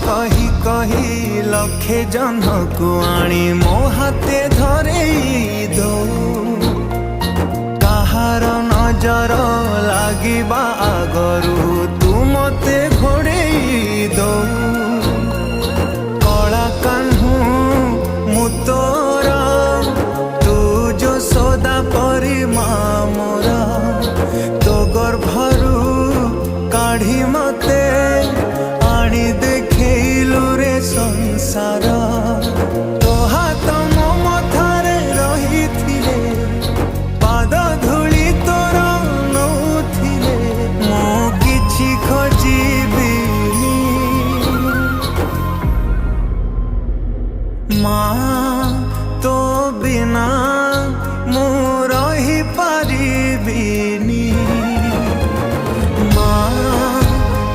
कही कही लखे जन्ह को आनी मो हाथे धरेई दो कहार नजर लागिबा आगरू तू मते घोड़ेई दो कला कान्हू मु तोर तू जो सदा परी मोरा तो गर्भरू काढ़ी मते आनी देखैलु रे संसार तो हाथ मो मथारे रहिथिले पाद धूली तोर नौथिले मो किछि खोजिबिनी माँ तो बिना